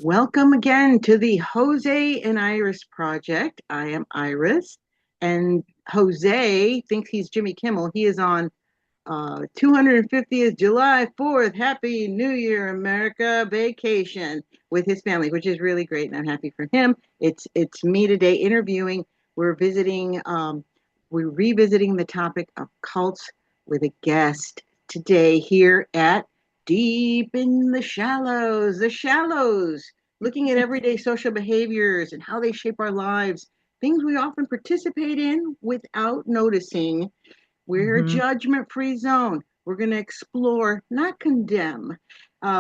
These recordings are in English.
Welcome again to the Jose and Iris Project. I am Iris, and Jose thinks he's Jimmy Kimmel. He is on 250th July 4th, Happy New Year, America vacation with his family, which is really great, and I'm happy for him. It's me today interviewing. We're visiting, we're revisiting the topic of cults with a guest today here at Deep in the shallows, looking at everyday social behaviors and how they shape our lives, things we often participate in without noticing. We're a Hmm. judgment free zone. We're going to explore, not condemn.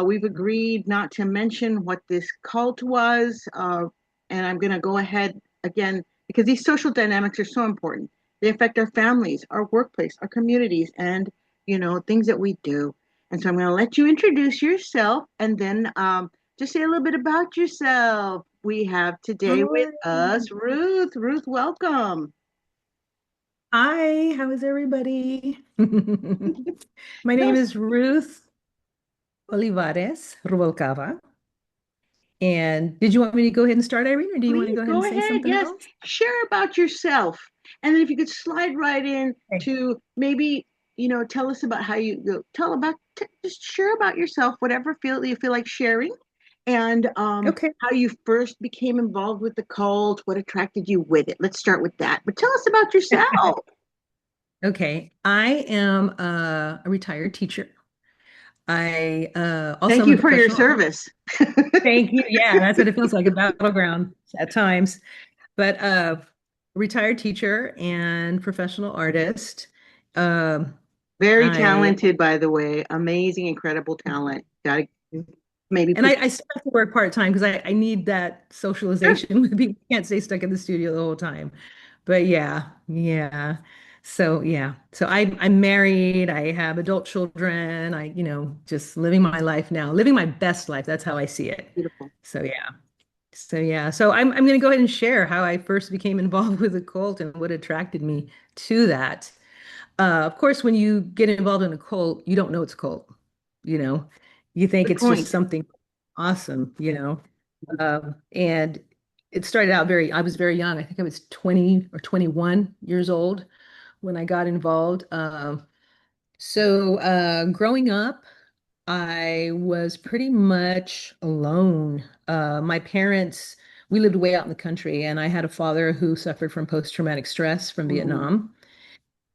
We've agreed not to mention what this cult was. And I'm going to go ahead again because these social dynamics are so important. They affect our families, our workplace, our communities, and, things that we do. And so I'm going to let you introduce yourself and then just say a little bit about yourself. We have today with us Ruth. Ruth, welcome. Hi, how is everybody? My name Yes, is Ruth Olivares Rubalcava. And did you want me to go ahead and start, Irene, or do you want to please go ahead go and say ahead. something Yes, else? share about yourself. And then if you could slide right in Okay. to maybe, tell us about how tell about, just share about yourself, whatever feel you feel like sharing, and Okay. how you first became involved with the cult, what attracted you with it. Let's start with that. But tell us about yourself. Okay. I am a retired teacher. I also Thank am a you for your professional. service. Thank you. Yeah, that's what it feels like, a battleground at times. But retired teacher and professional artist. Um, Very I talented, by the way. Amazing, incredible talent. Got to maybe And put. I still have to work part-time because I need that Sure. socialization with people. I can't stay stuck in the studio the whole time. But yeah, yeah. So yeah. So I'm married. I have adult children. Just living my life now, living my best life. That's how I see it. Beautiful. So yeah. So yeah. So I'm gonna go ahead and share how I first became involved with the cult and what attracted me to that. Of course, when you get involved in a cult, you don't know it's a cult. You know, you think Good it's just point. something awesome. And it started out I was very young. I think I was 20 or 21 years old when I got involved. Growing up, I was pretty much alone. My parents, we lived way out in the country, and I had a father who suffered from post-traumatic stress from Mm. Vietnam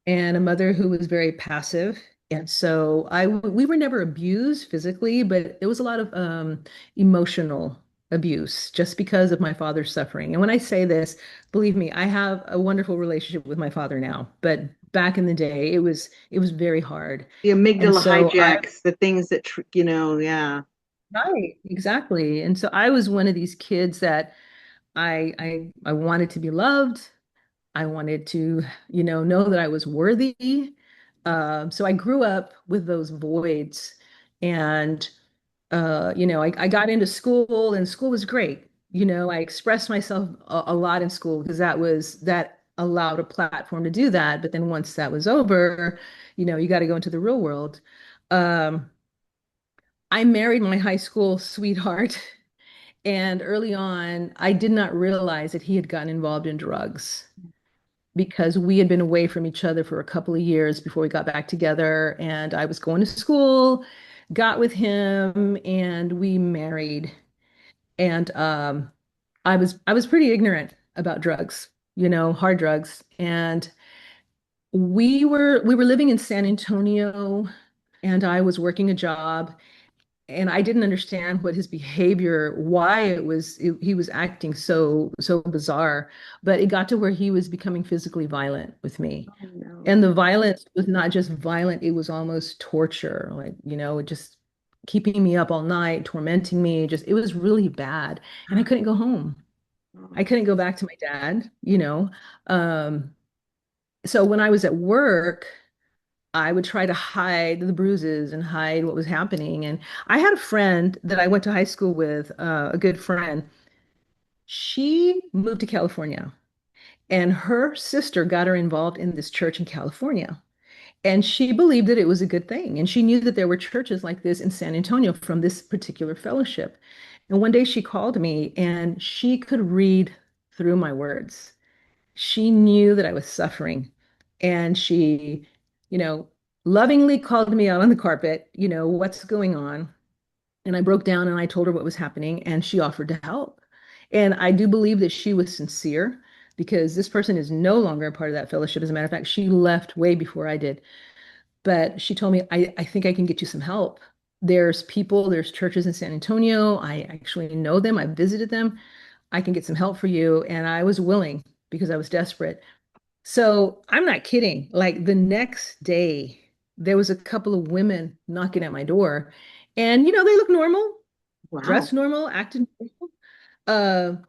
and a mother who was very passive. And so we were never abused physically, but it was a lot of emotional abuse just because of my father's suffering. And when I say this, believe me, I have a wonderful relationship with my father now, but back in the day, it was very hard. The And amygdala so I hijacks, the things that, yeah. Right, exactly. And so I was one of these kids that I wanted to be loved. I wanted to, know that I was worthy. So I grew up with those voids. And, I got into school and school was great. I expressed myself a lot in school because that allowed a platform to do that. But then once that was over, you got to go into the real world. Um, I married my high school sweetheart. And early on, I did not realize that he had gotten involved in drugs because we had been away from each other for a couple of years before we got back together. And I was going to school, got with him, and we married. And I was pretty ignorant about drugs, hard drugs. And we were living in San Antonio, and I was working a job, and I didn't understand what his behavior, why he was acting so bizarre. But it got to where he was becoming physically violent with me. Oh no. And the violence was not just violent, it was almost torture, like, just keeping me up all night, tormenting me. Just it was really bad. And I couldn't go home. I Oh, couldn't go back to my dad. Um, so when I was at work, I would try to hide the bruises and hide what was happening. And I had a friend that I went to high school with, a good friend. She moved to California, and her sister got her involved in this church in California. And she believed that it was a good thing. And she knew that there were churches like this in San Antonio from this particular fellowship. And one day she called me and she could read through my words. She knew that I was suffering. And she, you know, lovingly called me out on the carpet, what's going on? And I broke down and I told her what was happening, and she offered to help. And I do believe that she was sincere because this person is no longer a part of that fellowship. As a matter of fact, she left way before I did. But she told me, I think I can get you some help. There's churches in San Antonio. I actually know them. I visited them. I can get some help for you. And I was willing because I was desperate. So I'm not kidding. Like the next day, there was a couple of women knocking at my door. And, they look normal, Wow. dressed normal, acted normal. Uh,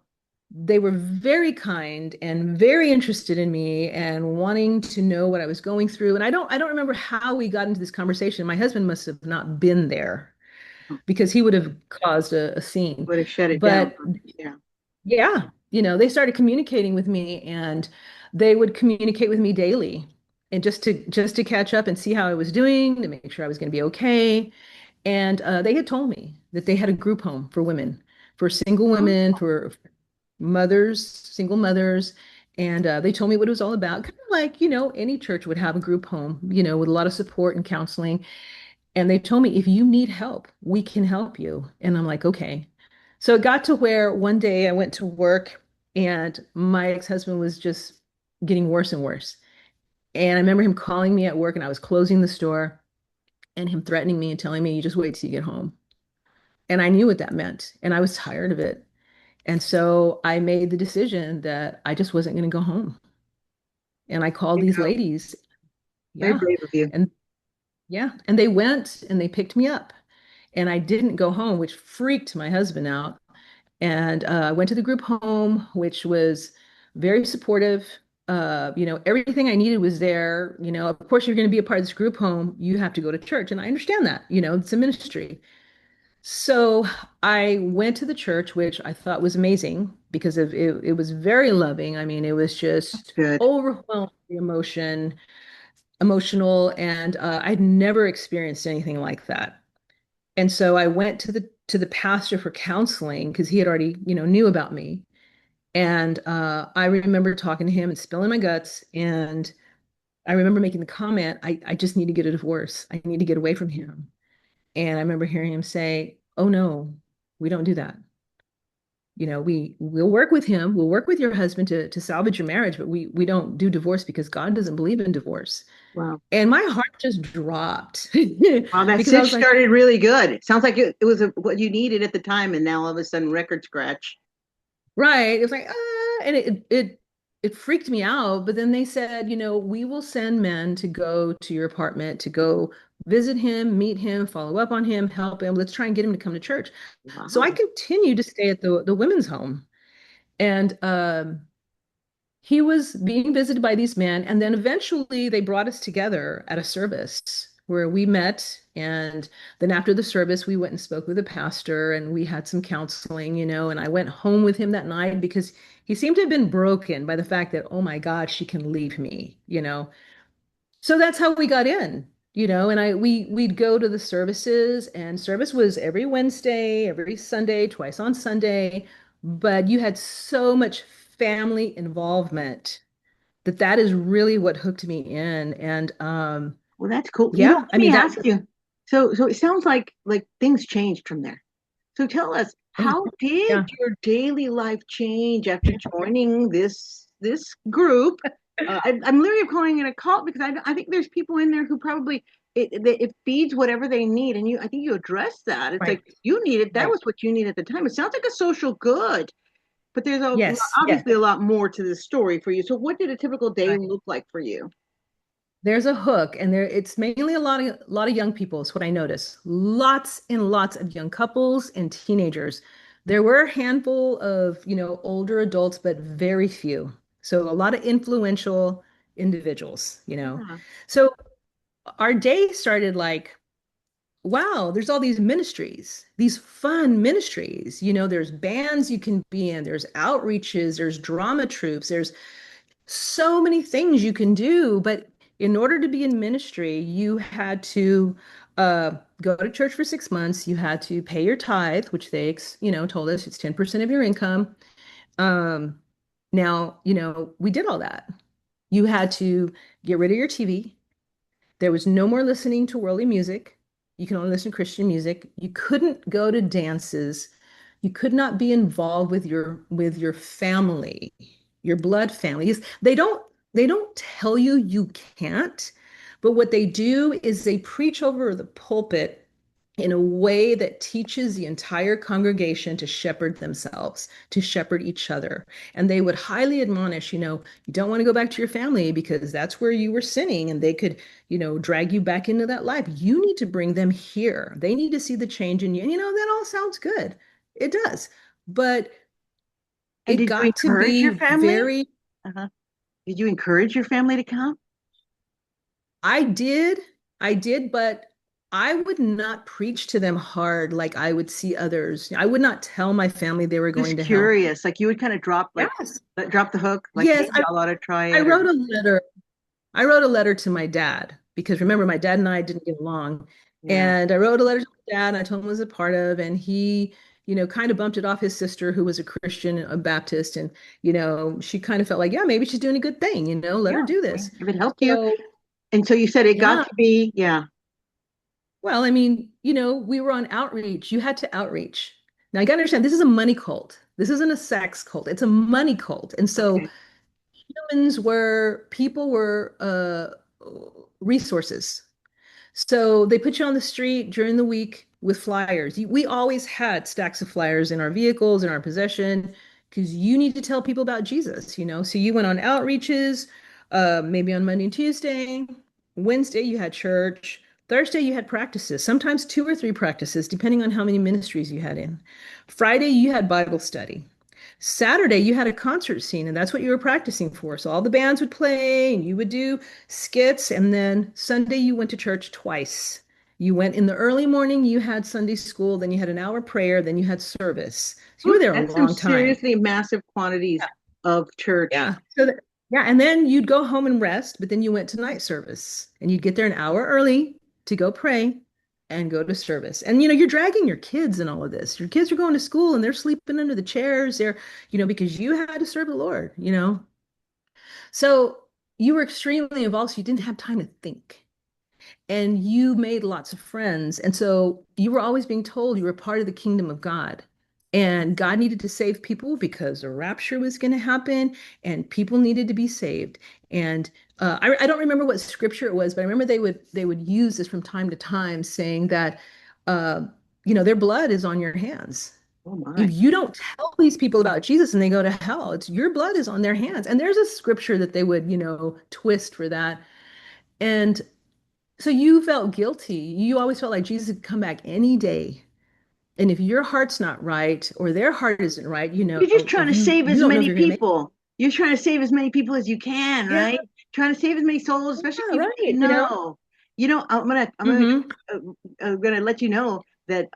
they were very kind and very interested in me and wanting to know what I was going through. And I don't remember how we got into this conversation. My husband must have not been there because he would have caused a scene. Would have shut it down. But Yeah. yeah, they started communicating with me and they would communicate with me daily and just to catch up and see how I was doing, to make sure I was going to be okay. And they had told me that they had a group home for women, for single Oh, women, for mothers, single mothers. And they told me what it was all about. Kind of like, any church would have a group home, with a lot of support and counseling. And they told me, if you need help, we can help you. And I'm like, okay. So it got to where one day I went to work and my ex-husband was just getting worse and worse. And I remember him calling me at work and I was closing the store and him threatening me and telling me, you just wait till you get home. And I knew what that meant. And I was tired of it. And so I made the decision that I just wasn't going to go home. And I called you these know, ladies. very Yeah. brave of you. And yeah. And they went and they picked me up. And I didn't go home, which freaked my husband out. And I went to the group home, which was very supportive. Everything I needed was there. Of course, you're going to be a part of this group home. You have to go to church. And I understand that, it's a ministry. So I went to the church, which I thought was amazing because of it was very loving. I mean, it was That's just good. overwhelming emotional, and I'd never experienced anything like that. And so I went to the pastor for counseling because he had already, knew about me. And I remember talking to him and spilling my guts. And I remember making the comment, I just need to get a divorce. I need to get away from him. And I remember hearing him say, "Oh no, we don't do that. We'll work with him. We'll work with your husband to salvage your marriage, but we don't do divorce because God doesn't believe in divorce." Wow. And my heart just dropped Wow, that because I was sitch like, started really good. It sounds like it was what you needed at the time, and now all of a sudden, record scratch. right. It was like, and it freaked me out. But then they said, we will send men to go to your apartment to go visit him, meet him, follow up on him, help him. Let's try and get him to come to church. So I Wow. continued to stay at the women's home. And he was being visited by these men, and then eventually they brought us together at a service where we met. And then after the service, we went and spoke with the pastor, and we had some counseling, and I went home with him that night because he seemed to have been broken by the fact that, oh my God, she can leave me. So that's how we got in, and we'd go to the services, and service was every Wednesday, every Sunday, twice on Sunday, but you had so much family involvement that is really what hooked me in. And Well, that's cool. yeah, Let I me mean that ask you. So it sounds like things changed from there. So tell us, oh how did yeah. your daily life change after joining this group? I'm leery of calling it a cult because I think there's people in there who probably it feeds whatever they need, and I think you address that. It's Right, like you needed that right. was what you needed at the time. It sounds like a social good, but there's Yes, yes. obviously a lot more to this story for you. So what did a typical day look like for you? There's a hook, and it's mainly a lot of young people is what I notice. Lots and lots of young couples and teenagers. There were a handful of, older adults, but very few. So a lot of influential individuals. Yeah. So our day started like, wow, there's all these ministries, these fun ministries. There's bands you can be in, there's outreaches, there's drama troops, there's so many things you can do, but in order to be in ministry, you had to go to church for 6 months. You had to pay your tithe, which they, told us it's 10% of your income. Um, Now, we did all that. You had to get rid of your TV. There was no more listening to worldly music. You can only listen to Christian music. You couldn't go to dances. You could not be involved with your family, your blood families. They don't tell you you can't, but what they do is they preach over the pulpit in a way that teaches the entire congregation to shepherd themselves, to shepherd each other. And they would highly admonish, you don't want to go back to your family because that's where you were sinning and they could, drag you back into that life. You need to bring them here. They need to see the change in you. And that all sounds good. It does. But And it did you got to encourage your be family? very, Uh-huh. Did you encourage your family to come? I did, I did, but I would not preach to them hard like I would see others. I would not tell my family they were going Just to hell. curious. Like you would kind of drop Yes. drop the hook, like, Yes, hey, y'all ought to try I it, or wrote a letter. I wrote a letter to my dad because remember, my dad and I didn't get along. yeah. And I wrote a letter to my dad and I told him I was a part of, and he, kind of bumped it off his sister who was a Christian, a Baptist. And, she kind of felt like, yeah, maybe she's doing a good thing, let her Yeah. do Yeah. this. If it helped you. So, And so you said it got yeah. to be, yeah. Well, I mean, we were on outreach. You had to outreach. Now, you got to understand, this is a money cult. This isn't a sex cult. It's a money cult. And so Okay. people were resources. So they put you on the street during the week with flyers. We always had stacks of flyers in our vehicles, in our possession, because you need to tell people about Jesus. So you went on outreaches, maybe on Monday and Tuesday. Wednesday, you had church. Thursday, you had practices, sometimes two or three practices, depending on how many ministries you had in. Friday, you had Bible study. Saturday, you had a concert scene, and that's what you were practicing for. So all the bands would play, and you would do skits. And then Sunday, you went to church twice. You went in the early morning, you had Sunday school, then you had an hour prayer, then you had service. So you were Whew, there a that's some long time. seriously massive quantities Yeah. of church. Yeah. Yeah. And then you'd go home and rest, but then you went to night service and you'd get there an hour early to go pray and go to service. And you're dragging your kids in all of this. Your kids are going to school and they're sleeping under the chairs. Because you had to serve the Lord. So you were extremely involved, so you didn't have time to think. And you made lots of friends. And so you were always being told you were part of the kingdom of God. And God needed to save people because a rapture was going to happen and people needed to be saved. And I don't remember what scripture it was, but I remember they would use this from time to time, saying that uh, their blood is on your hands. Oh my. If you don't tell these people about Jesus and they go to hell, it's your blood is on their hands. And there's a scripture that they would, twist for that. And so you felt guilty. You always felt like Jesus could come back any day. And if your heart's not right or their heart isn't right, You're just trying to you save you as don't know if many you're going to make it. people. You're trying to save as many people as you can, Yeah, right? Trying to save as many souls, especially yeah, people that you right. know. Hmm. I'm gonna let you know that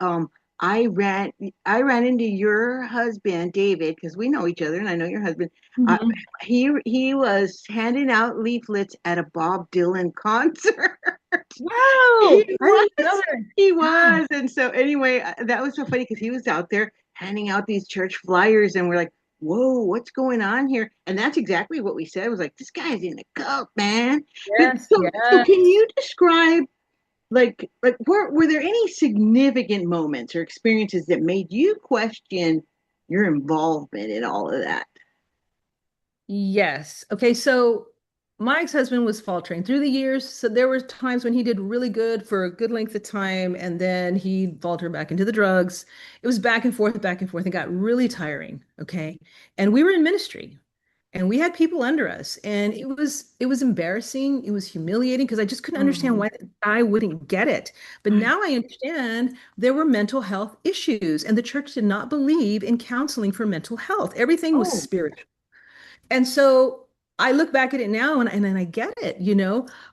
I ran I ran into your husband David because we know each other and I know your husband. Uh, Hmm. he was handing out leaflets at a Bob Dylan concert. He Wow. I didn't know was. that. He Wow. was. And so anyway, that was so funny because he was out there handing out these church flyers and we're like, whoa, what's going on here? And that's exactly what we said. It was like, this guy's in a cult, man. But Yes, so can yes. you describe were there any significant moments or experiences that made you question your involvement in all of that? Yes. Okay, so my ex-husband was faltering through the years. So there were times when he did really good for a good length of time, and then he faltered back into the drugs. It was back and forth, and got really tiring. Okay. And we were in ministry and we had people under us, and it was embarrassing. It was humiliating because I just couldn't understand Oh, why the guy wouldn't get it. But right. now I understand there were mental health issues, and the church did not believe in counseling for mental health. Everything was Oh, spiritual. And so I look back at it now and I get it.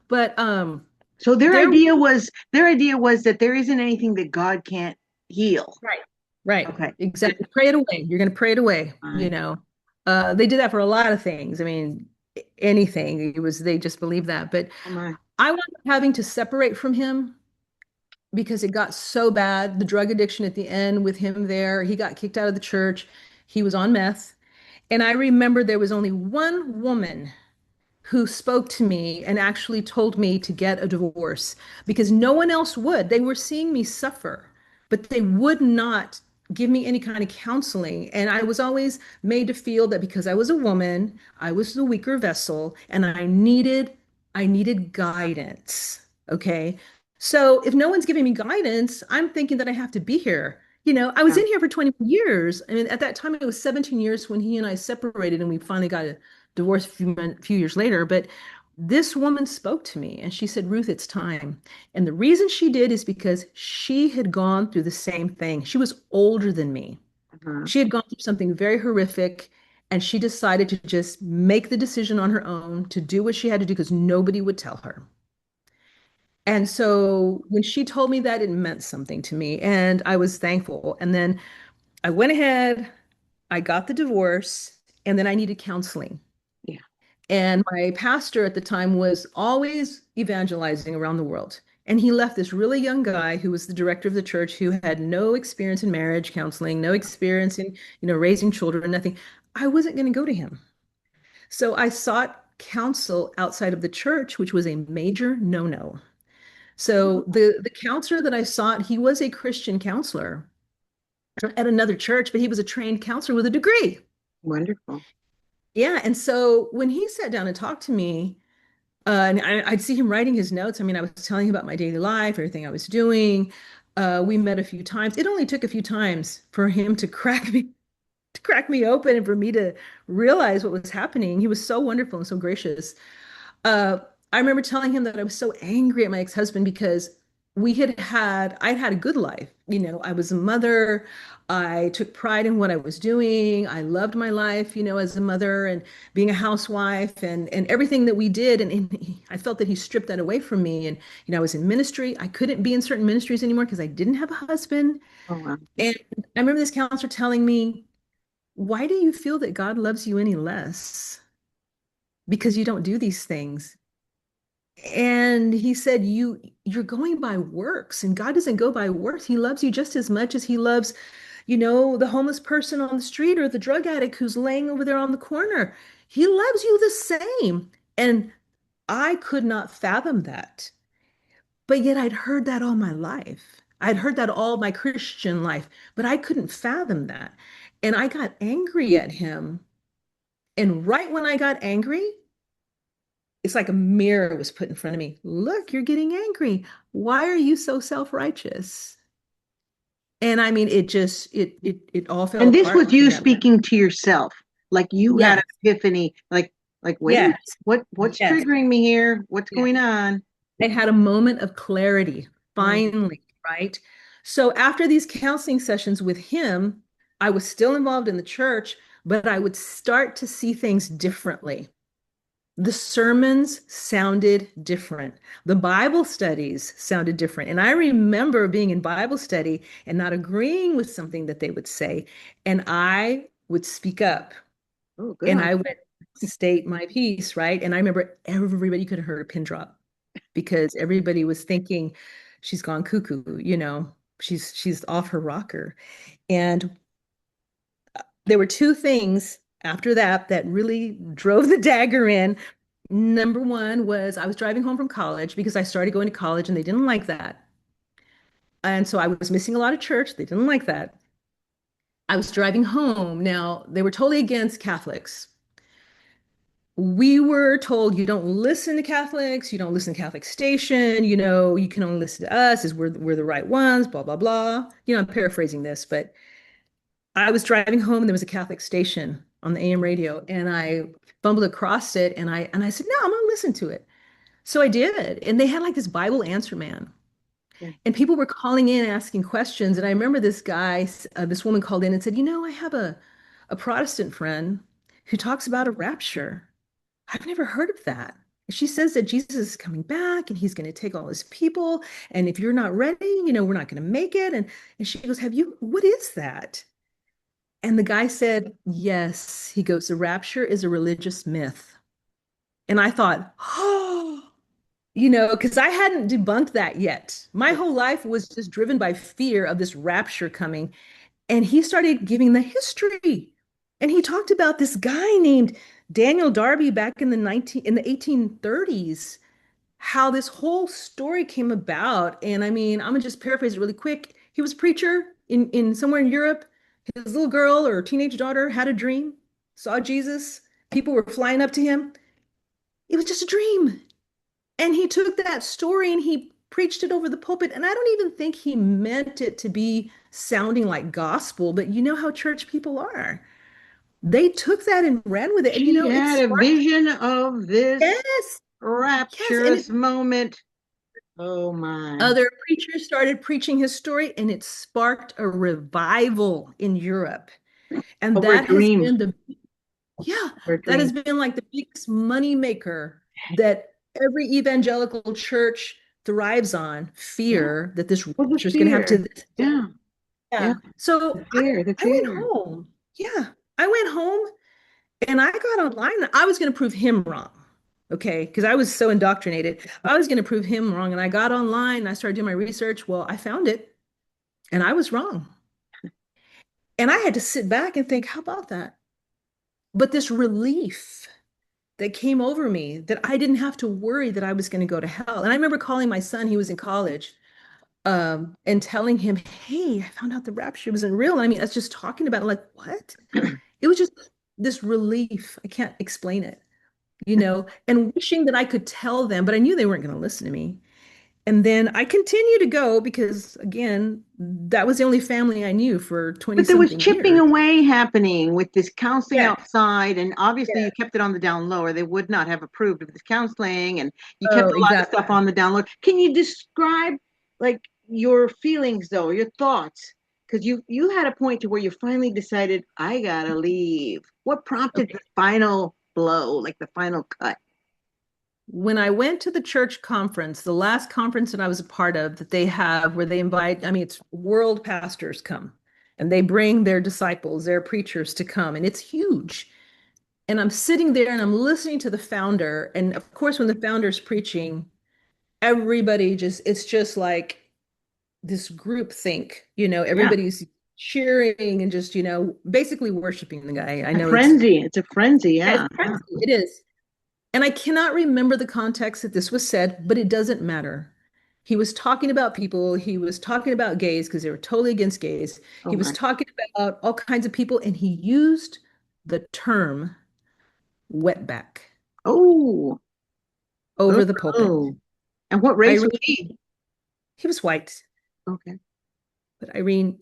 But so there their idea was that there isn't anything that God can't heal. right. Right. Okay. Exactly. Pray it away. You're going to pray it away. Fine. They did that for a lot of things. I mean, anything. It was they just believed that. But Oh my. I wound up having to separate from him because it got so bad. The drug addiction at the end with him there, he got kicked out of the church. He was on meth. And I remember there was only one woman who spoke to me and actually told me to get a divorce because no one else would. They were seeing me suffer, but they would not give me any kind of counseling. And I was always made to feel that because I was a woman, I was the weaker vessel and I needed guidance. Okay. So if no one's giving me guidance, I'm thinking that I have to be here. I was Yeah. in here for 20 years. I mean, at that time, it was 17 years when he and I separated and we finally got divorced a few years later. But this woman spoke to me and she said, Ruth, it's time. And the reason she did is because she had gone through the same thing. She was older than me. Uh-huh. She had gone through something very horrific and she decided to just make the decision on her own to do what she had to do because nobody would tell her. And so when she told me that, it meant something to me and I was thankful. And then I went ahead, I got the divorce, and then I needed counseling. Yeah. And my pastor at the time was always evangelizing around the world. And he left this really young guy who was the director of the church who had no experience in marriage counseling, no experience in, raising children, nothing. I wasn't going to go to him. So I sought counsel outside of the church, which was a major no-no. So the counselor that I sought, he was a Christian counselor at another church, but he was a trained counselor with a degree. Wonderful. Yeah, and so when he sat down and talked to me, and I'd see him writing his notes. I mean, I was telling him about my daily life, everything I was doing. We met a few times. It only took a few times for him to crack me open and for me to realize what was happening. He was so wonderful and so gracious. Uh, I remember telling him that I was so angry at my ex-husband because I'd had a good life. I was a mother. I took pride in what I was doing. I loved my life, as a mother and being a housewife and everything that we did. And I felt that he stripped that away from me. And, I was in ministry. I couldn't be in certain ministries anymore because I didn't have a husband. Oh wow. And I remember this counselor telling me, why do you feel that God loves you any less? Because you don't do these things. And he said, you're going by works, and God doesn't go by works. He loves you just as much as he loves, the homeless person on the street or the drug addict who's laying over there on the corner. He loves you the same. And I could not fathom that. But yet I'd heard that all my life. I'd heard that all my Christian life, but I couldn't fathom that. And I got angry at him. And right when I got angry, it's like a mirror was put in front of me. Look, you're getting angry. Why are you so self-righteous? And I mean, it all fell And this apart was from you that. speaking to yourself, like you had an Yes, epiphany, like wait a minute, yes, what's yes, triggering me here? What's yes. going on? I had a moment of clarity, Mm. finally, right? So after these counseling sessions with him, I was still involved in the church, but I would start to see things differently. The sermons sounded different. The Bible studies sounded different. And I remember being in Bible study and not agreeing with something that they would say. And I would speak up Oh, good and on I would state my piece, right? And I remember everybody could have heard a pin drop because everybody was thinking she's gone cuckoo, she's off her rocker. And there were two things after that really drove the dagger in. Number one was I was driving home from college because I started going to college and they didn't like that. And so I was missing a lot of church. They didn't like that. I was driving home. Now, they were totally against Catholics. We were told you don't listen to Catholics, you don't listen to Catholic station, you can only listen to us as we're the right ones, blah, blah, blah. I'm paraphrasing this, but I was driving home and there was a Catholic station on the AM radio and I fumbled across it and I said, no, I'm gonna listen to it. So I did. And they had like this Bible answer man. Yeah. And people were calling in asking questions. And I remember this woman called in and said, I have a Protestant friend who talks about a rapture. I've never heard of that. She says that Jesus is coming back and he's going to take all his people. And if you're not ready, we're not going to make it. And she goes, what is that? And the guy said, yes. He goes, the rapture is a religious myth. And I thought, oh, because I hadn't debunked that yet. My whole life was just driven by fear of this rapture coming. And he started giving the history. And he talked about this guy named Daniel Darby back in the 1830s, how this whole story came about. And I mean, I'm gonna just paraphrase it really quick. He was a preacher in somewhere in Europe. His little girl or teenage daughter had a dream, saw Jesus. People were flying up to him. It was just a dream. And he took that story and he preached it over the pulpit. And I don't even think he meant it to be sounding like gospel, but you know how church people are. They took that and ran with it. And She it had a sparked, vision of this yes, yes. And rapturous moment. Oh my. other preachers started preaching his story, and it sparked a revival in Europe. And Over a that has dream. been yeah, Over a that dream. has been like the biggest money maker that every evangelical church thrives on, Yeah. fear that this Well, the rapture is going to happen to fear. this day. Yeah. Yeah. Yeah. So The fear. The I went fear. home. Yeah. I went home and I got online. I was going to prove him wrong. Okay. Because I was so indoctrinated. I was going to prove him wrong. And I got online and I started doing my research. Well, I found it and I was wrong. And I had to sit back and think, how about that? But this relief that came over me that I didn't have to worry that I was going to go to hell. And I remember calling my son, he was in college, and telling him, hey, I found out the rapture wasn't real. And I mean, I was just talking about it, like, what? It was just this relief. I can't explain it, and wishing that I could tell them, but I knew they weren't going to listen to me. And then I continued to go because, again, that was the only family I knew for 20 But there was something chipping years. away happening with this counseling Yeah. outside, and obviously Yeah. you kept it on the down low, or they would not have approved of this counseling, and you kept Oh, a lot of stuff exactly. on the down low. Can you describe like your feelings though, your thoughts? Because you had a point to where you finally decided, I gotta leave. What prompted the Okay. final blow, like the final cut? When I went to the church conference, the last conference that I was a part of that they have where they invite, I mean, it's world pastors come and they bring their disciples, their preachers to come, and it's huge. And I'm sitting there and I'm listening to the founder. And of course, when the founder's preaching, everybody it's just like this group think, Yeah, everybody's cheering and just, basically worshiping the guy. I a know it's, frenzy. It's a frenzy. yeah, it's Yeah, yeah. crazy. It is. And I cannot remember the context that this was said, but it doesn't matter. He was talking about people. He was talking about gays because they were totally against gays. Oh He was my. talking about all kinds of people, and he used the term wetback Oh, oh, over the pulpit. oh. And what race was Irene, he? he was white, Okay. but Irene,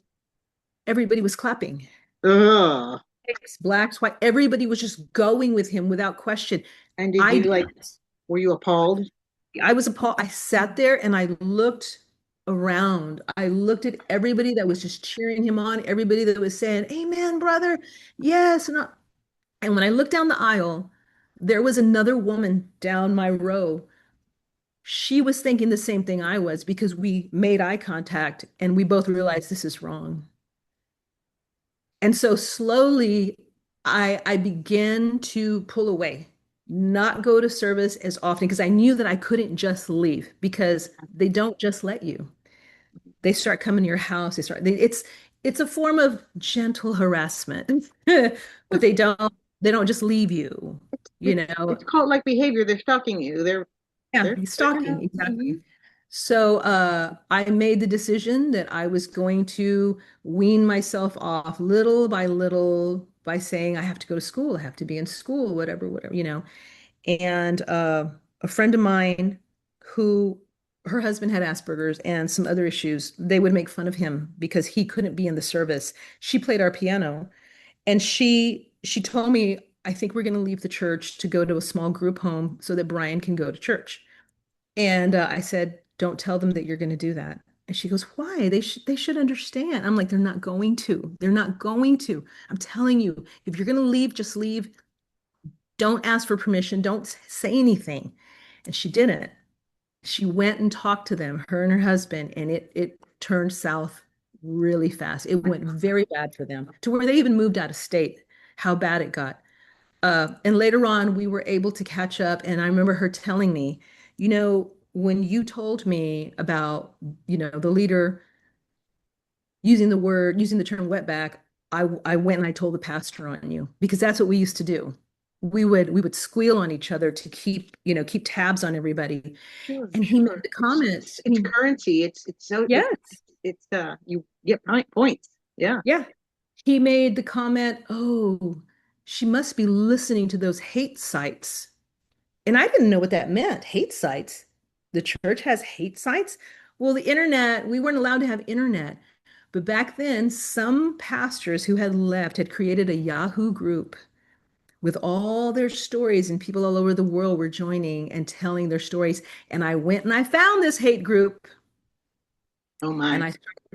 everybody was clapping. Ugh. Whites, blacks, white, everybody was just going with him without question. And did I you like, didn't. were you appalled? I was appalled. I sat there and I looked around. I looked at everybody that was just cheering him on, everybody that was saying, Amen, brother. Yes. And when I looked down the aisle, there was another woman down my row. She was thinking the same thing I was because we made eye contact and we both realized this is wrong. And so slowly I began to pull away, not go to service as often because I knew that I couldn't just leave because they don't just let you. They start coming to your house. It's a form of gentle harassment, but they don't just leave you, you It's know. called like behavior. They're stalking you. Yeah, They're he's they're gonna. stalking, Mhm. exactly. So I made the decision that I was going to wean myself off little by little by saying I have to go to school, I have to be in school, whatever, whatever. And a friend of mine who her husband had Asperger's and some other issues, they would make fun of him because he couldn't be in the service. She played our piano and she told me, I think we're going to leave the church to go to a small group home so that Brian can go to church. And I said, don't tell them that you're going to do that. And she goes, why? They should understand. I'm like, they're not going to. They're not going to. I'm telling you, if you're going to leave, just leave. Don't ask for permission. Don't say anything. And she didn't. She went and talked to them, her and her husband, and it turned south really fast. It went very bad for them to where they even moved out of state, how bad it got. And later on, we were able to catch up. And I remember her telling me, when you told me about, the leader using the term wetback, I went and I told the pastor on you because that's what we used to do. We would squeal on each other to keep tabs on everybody. Sure, And he made sure. the comment. It's currency. It's so Yes, it's you get points. Yeah. yeah. He made the comment, "Oh, she must be listening to those hate sites." And I didn't know what that meant. Hate sites. The church has hate sites? Well, the internet, we weren't allowed to have internet. But back then, some pastors who had left had created a Yahoo group with all their stories, and people all over the world were joining and telling their stories. And I went and I found this hate group, Oh and my.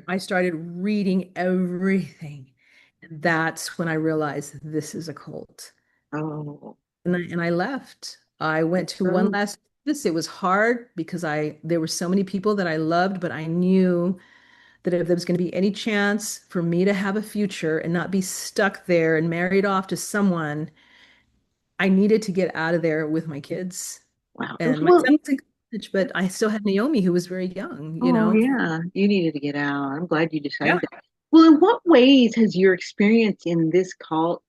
I started reading everything. And that's when I realized this is a cult. Oh. And I left. I went to one Oh, last this. It was hard because there were so many people that I loved, but I knew that if there was going to be any chance for me to have a future and not be stuck there and married off to someone, I needed to get out of there with my kids. wow. And my Well, son was in college, but I still had Naomi, who was very young. oh yeah, you needed to get out. I'm glad you Yeah. decided that. Well, in what ways has your experience in this cult?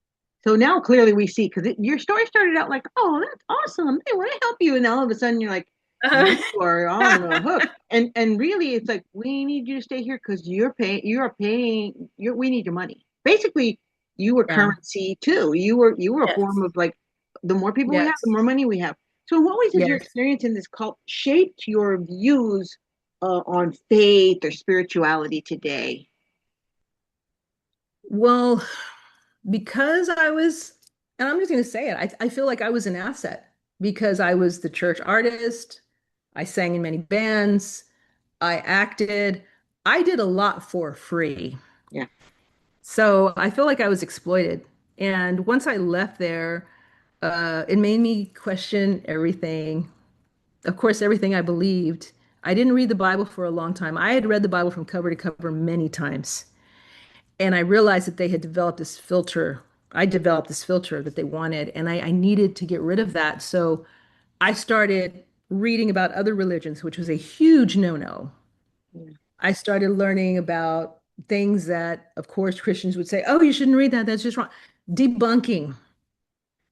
So now clearly we see because your story started out like, oh, that's awesome. They want to help you, and all of a sudden you're like, Uh, you are on the hook. And really, it's like we need you to stay here because we need your money. Basically, you were yeah. currency too. You were a form Yes. of like the more people we have, the Yes. more money we have. So, in what ways has your Yes. experience in this cult shaped your views on faith or spirituality today? Well, because and I'm just going to say it, I feel like I was an asset because I was the church artist. I sang in many bands. I acted. I did a lot for free. Yeah, So I feel like I was exploited. And once I left there, it made me question everything. Of course, everything I believed. I didn't read the Bible for a long time. I had read the Bible from cover to cover many times. And I realized that they had developed this filter. I developed this filter that they wanted, and I needed to get rid of that. So I started reading about other religions, which was a huge no-no. yeah, I started learning about things that, of course, Christians would say, oh, you shouldn't read that. That's just wrong. Debunking,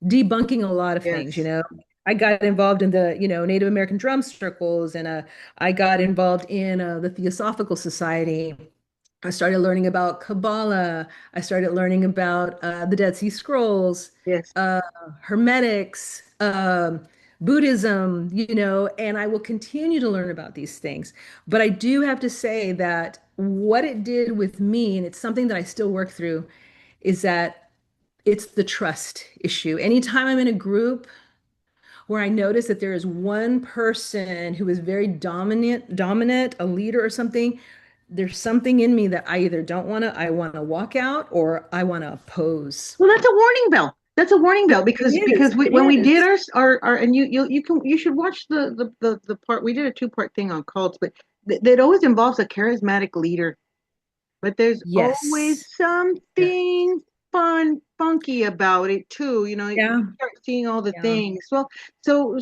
debunking a lot of things, yes, I got involved in the, Native American drum circles, and I got involved in the Theosophical Society. I started learning about Kabbalah. I started learning about the Dead Sea Scrolls, yes. uh, Hermetics, Buddhism, and I will continue to learn about these things. But I do have to say that what it did with me, and it's something that I still work through, is that it's the trust issue. Anytime I'm in a group where I notice that there is one person who is very dominant, a leader or something, there's something in me that I want to walk out or I want to oppose. Well, that's a warning bell. That's a warning bell because It is. It when we did is. our and you should watch the part we did a two-part thing on cults, but that always involves a charismatic leader. But there's always Yes. Yeah. something funky about it too. You Yeah. start seeing all the Yeah. things. Well, so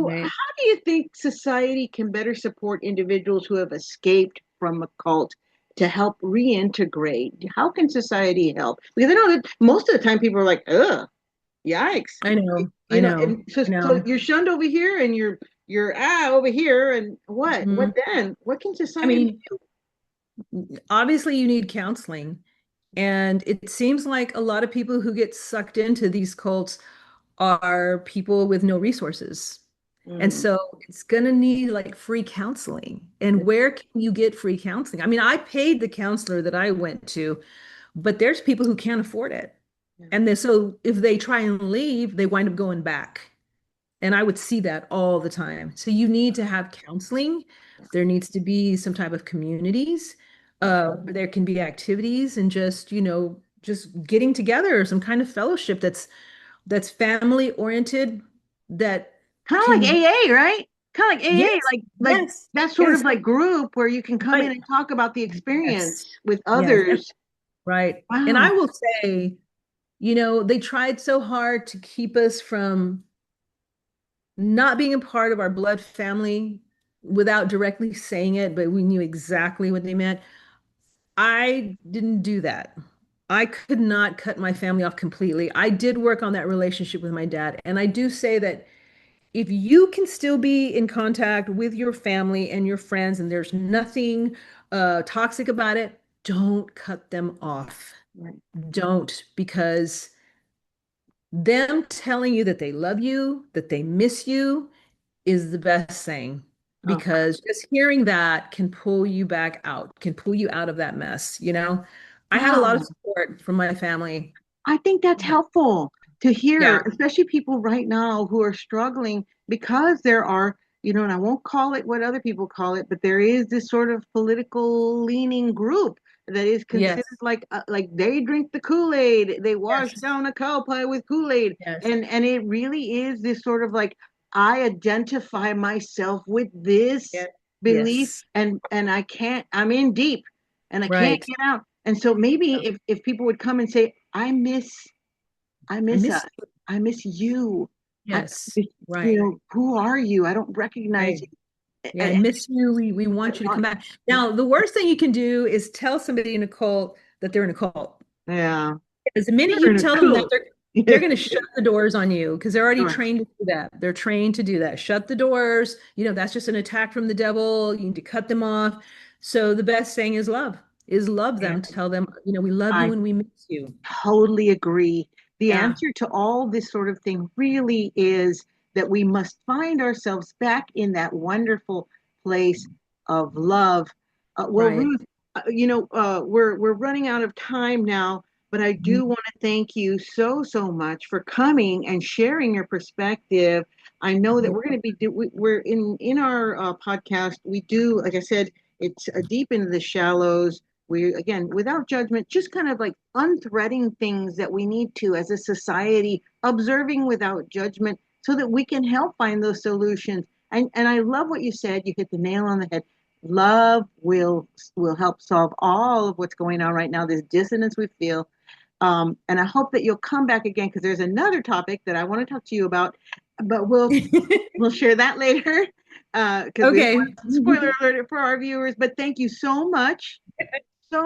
Right. how do you think society can better support individuals who have escaped from a cult to help reintegrate? How can society help? Because I know that most of the time people are like, ugh, yikes. I know. I know. And so, I so know. you're shunned over here and you're over here and what? What Mhm. then? What can I society mean, obviously you need counseling. And it seems like a lot of people who get sucked into these cults are people with no resources. And do? so it's going to need like free counseling. And where can you get free counseling? I mean, I paid the counselor that I went to, but there's people who can't afford it. Mm. And then so if they try and leave, they wind up going back. And I would see that all the time. So you need to have counseling. There needs to be some type of communities where there can be activities and just getting together, some kind of fellowship that's family oriented, that Kind of like can, AA, right? Kind of like AA, yes, like yes, that sort of yes, like group where you can come in right, and talk about the experience yes, with yes, others. right. And I Wow. will say, they tried so hard to keep us from not being a part of our blood family without directly saying it, but we knew exactly what they meant. I didn't do that. I could not cut my family off completely. I did work on that relationship with my dad. And I do say that if you can still be in contact with your family and your friends and there's nothing toxic about it, don't cut them off. Right. Don't, because them telling you that they love you, that they miss you, is the best thing, Oh, because just hearing that can pull you back out, can pull you out of that mess, I had a lot of yeah. support from my family. I think that's helpful to hear, Yeah. especially people right now who are struggling because there are, and I won't call it what other people call it, but there is this sort of political leaning group that is considered Yes. like they drink the Kool-Aid, they wash Yes. down a cow pie with Kool-Aid, Yes. and it really is this sort of like I identify myself with this Yes. belief, Yes. and I can't, I'm in deep and I can't Right. get out. And so maybe if people would come and say, I I miss us, miss you. I miss you, I, Yes. Right. who are you? I don't recognize Right. you. Yeah, I miss you. We I want you to come want, back. Now, the worst thing you can do is tell somebody in a cult that they're in a cult. yeah, Because the minute you're you in a tell them that, cool. they're going to shut the doors on you because they're already Right. trained to do that. They're trained to do that. Shut the doors. That's just an attack from the devil. You need to cut them off. So the best thing is love Yeah. them. Tell them, we love I you and we miss you. totally agree. The Yeah, answer to all this sort of thing really is that we must find ourselves back in that wonderful place of love. Well, right. Ruth, we're running out of time now, but I do Mhm. want to thank you so much for coming and sharing your perspective. I know that You're we're going to be we're in our podcast. We do, like I said, it's deep into the shallows. We, again, without judgment, just kind of like unthreading things that we need to as a society, observing without judgment so that we can help find those solutions. And I love what you said. You hit the nail on the head. Love will help solve all of what's going on right now, this dissonance we feel. And I hope that you'll come back again because there's another topic that I want to talk to you about, but we'll share that later because we don't Okay. want spoiler alert for our viewers. But thank you so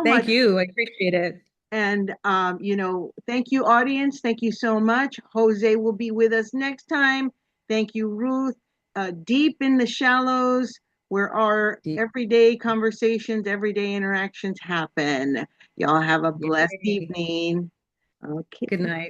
Thank much. you. I appreciate it. And, thank you, audience. Thank you so much. Jose will be with us next time. Thank you, Ruth. Deep in the shallows, where our everyday conversations, everyday interactions happen. Y'all have a blessed Yay. evening. Okay. Good night.